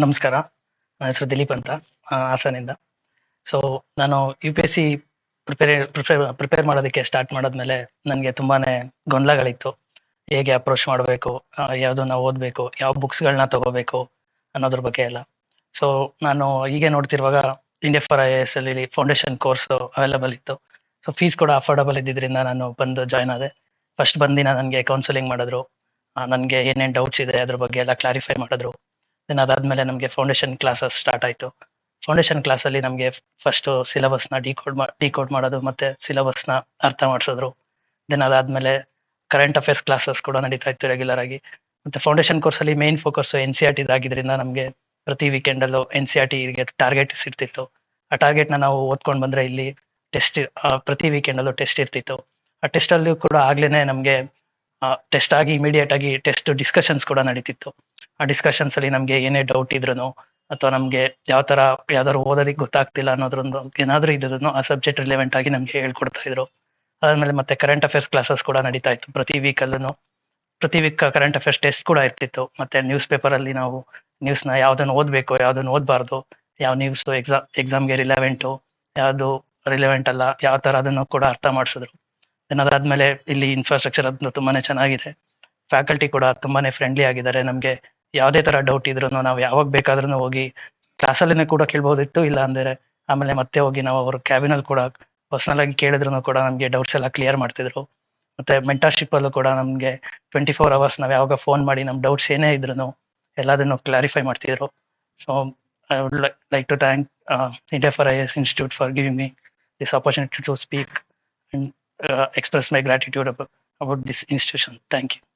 ನಮಸ್ಕಾರ. ನನ್ನ ಹೆಸರು ದಿಲೀಪ್ ಅಂತ, ಹಾಸನಿಂದ. ಸೊ ನಾನು UPSC ಪ್ರಿಪೇರ್ ಮಾಡೋದಕ್ಕೆ ಸ್ಟಾರ್ಟ್ ಮಾಡಿದ್ಮೇಲೆ ನನಗೆ ತುಂಬಾನೇ ಗೊಂದಲಗಳಿತ್ತು. ಹೇಗೆ ಅಪ್ರೋಚ್ ಮಾಡಬೇಕು, ಯಾವುದನ್ನ ಓದಬೇಕು, ಯಾವ ಬುಕ್ಸ್ಗಳನ್ನ ತಗೋಬೇಕು ಅನ್ನೋದ್ರ ಬಗ್ಗೆ ಎಲ್ಲ. ಸೊ ನಾನು ಹೀಗೆ ನೋಡ್ತಿರುವಾಗ ಇಂಡಿಯಾ ಫಾರ್ IAS ಅಲ್ಲಿ ಫೌಂಡೇಶನ್ ಕೋರ್ಸ್ ಅವೈಲಬಲ್ ಇತ್ತು. ಸೊ ಫೀಸ್ ಕೂಡ ಅಫೋರ್ಡಬಲ್ ಇದ್ದಿದ್ದರಿಂದ ನಾನು ಬಂದು ಜಾಯ್ನ್ ಆದೆ. ಫಸ್ಟ್ ಬಂದಿನ ನನಗೆ ಕೌನ್ಸಿಲಿಂಗ್ ಮಾಡಿದ್ರು. ನನಗೆ ಏನೇನು ಡೌಟ್ಸ್ ಇದೆ ಅದ್ರ ಬಗ್ಗೆ ಎಲ್ಲ ಕ್ಲಾರಿಫೈ ಮಾಡಿದ್ರು. ದೆನ್ ಅದಾದ್ಮೇಲೆ ನಮಗೆ ಫೌಂಡೇಶನ್ ಕ್ಲಾಸಸ್ ಸ್ಟಾರ್ಟ್ ಆಯಿತು. ಫೌಂಡೇಶನ್ ಕ್ಲಾಸಲ್ಲಿ ನಮಗೆ ಫಸ್ಟು ಸಿಲೆಬಸ್ನ ಡಿಕೋಡ್ ಮಾಡೋದು ಮತ್ತು ಸಿಲೆಬಸ್ನ ಅರ್ಥ ಮಾಡಿಸಿದ್ರು. ದೆನ್ ಅದಾದಮೇಲೆ ಕರೆಂಟ್ ಅಫೇರ್ಸ್ ಕ್ಲಾಸಸ್ ಕೂಡ ನಡೀತಾ ಇತ್ತು ರೆಗ್ಯುಲರ್ ಆಗಿ. ಮತ್ತು ಫೌಂಡೇಶನ್ ಕೋರ್ಸಲ್ಲಿ ಮೇನ್ ಫೋಕಸ್ಸು NCERT ಆಗಿದ್ದರಿಂದ ನಮಗೆ ಪ್ರತಿ ವೀಕೆಂಡಲ್ಲೂ NCERTಗೆ ಟಾರ್ಗೆಟ್ಸ್ ಇರ್ತಿತ್ತು. ಆ ಟಾರ್ಗೆಟ್ನ ನಾವು ಓದ್ಕೊಂಡು ಬಂದರೆ ಇಲ್ಲಿ ಟೆಸ್ಟ್ ಪ್ರತಿ ವೀಕೆಂಡಲ್ಲೂ ಟೆಸ್ಟ್ ಇರ್ತಿತ್ತು. ಆ ಟೆಸ್ಟಲ್ಲೂ ಕೂಡ ಆಗ್ಲೇ ನಮಗೆ ಟೆಸ್ಟ್ ಆಗಿ ಇಮಿಡಿಯೇಟ್ ಆಗಿ ಟೆಸ್ಟ್ ಡಿಸ್ಕಷನ್ಸ್ ಕೂಡ ನಡೀತಿತ್ತು. ಆ ಡಿಸ್ಕಷನ್ಸ್ ಅಲ್ಲಿ ನಮಗೆ ಏನೇ ಡೌಟ್ ಇದ್ರೂ ಅಥವಾ ನಮಗೆ ಯಾವ್ದಾದ್ರು ಓದೋದಕ್ಕೆ ಗೊತ್ತಾಗ್ತಿಲ್ಲ ಅನ್ನೋದ್ರೊಂದು ಏನಾದರೂ ಇದ್ರೂ ಆ ಸಬ್ಜೆಕ್ಟ್ ರಿಲೆವೆಂಟ್ ಆಗಿ ನಮಗೆ ಹೇಳ್ಕೊಡ್ತಾ ಇದ್ರು. ಅದಾದ್ಮೇಲೆ ಮತ್ತೆ ಕರೆಂಟ್ ಅಫೇರ್ಸ್ ಕ್ಲಾಸಸ್ ಕೂಡ ನಡೀತಾ ಇತ್ತು ಪ್ರತಿ ವೀಕ್ ಕರೆಂಟ್ ಅಫೇರ್ಸ್ ಟೆಸ್ಟ್ ಕೂಡ ಇರ್ತಿತ್ತು. ಮತ್ತೆ ನ್ಯೂಸ್ ಪೇಪರ್ ಅಲ್ಲಿ ನಾವು ನ್ಯೂಸ್ನ ಯಾವ್ದನ್ನು ಓದಬೇಕು, ಯಾವ್ದನ್ನು ಓದಬಾರ್ದು, ಯಾವ ನ್ಯೂಸ್ ಎಕ್ಸಾಮ್ಗೆ ರಿಲೆವೆಂಟು, ಯಾವುದು ರಿಲೆವೆಂಟ್ ಅಲ್ಲ, ಯಾವ ತರ ಅದನ್ನು ಕೂಡ ಅರ್ಥ ಮಾಡಿಸಿದ್ರು. ಅದಾದ್ಮೇಲೆ ಇಲ್ಲಿ ಇನ್ಫ್ರಾಸ್ಟ್ರಕ್ಚರ್ ಅದು ತುಂಬಾನೇ ಚೆನ್ನಾಗಿದೆ. ಫ್ಯಾಕಲ್ಟಿ ಕೂಡ ತುಂಬಾನೇ ಫ್ರೆಂಡ್ಲಿ ಆಗಿದ್ದಾರೆ. ನಮಗೆ ಯಾವುದೇ ತರ ಡೌಟ್ ಇದ್ರೂ ನಾವು ಯಾವಾಗ ಬೇಕಾದ್ರೂ ಹೋಗಿ ಕ್ಲಾಸಲ್ಲೇ ಕೂಡ ಕೇಳ್ಬೋದಿತ್ತು. ಇಲ್ಲ ಅಂದ್ರೆ ಆಮೇಲೆ ಮತ್ತೆ ಹೋಗಿ ನಾವು ಅವ್ರ ಕ್ಯಾಬಿನಲ್ಲಿ ಕೂಡ ಪರ್ಸನಲ್ ಆಗಿ ಕೇಳಿದ್ರು ಕೂಡ ನಮಗೆ ಡೌಟ್ಸ್ ಎಲ್ಲ ಕ್ಲಿಯರ್ ಮಾಡ್ತಿದ್ರು. ಮತ್ತೆ ಮೆಂಟರ್ಶಿಪ್ ಅಲ್ಲೂ ಕೂಡ ನಮಗೆ 24 hours ನಾವು ಯಾವಾಗ ಫೋನ್ ಮಾಡಿ ನಮ್ಮ ಡೌಟ್ಸ್ ಏನೇ ಇದ್ರೂ ಎಲ್ಲದನ್ನು ಕ್ಲಾರಿಫೈ ಮಾಡ್ತಿದ್ರು. So I would like to thank India for IAS Institute for giving me this opportunity to speak and express my gratitude about this institution. Thank you.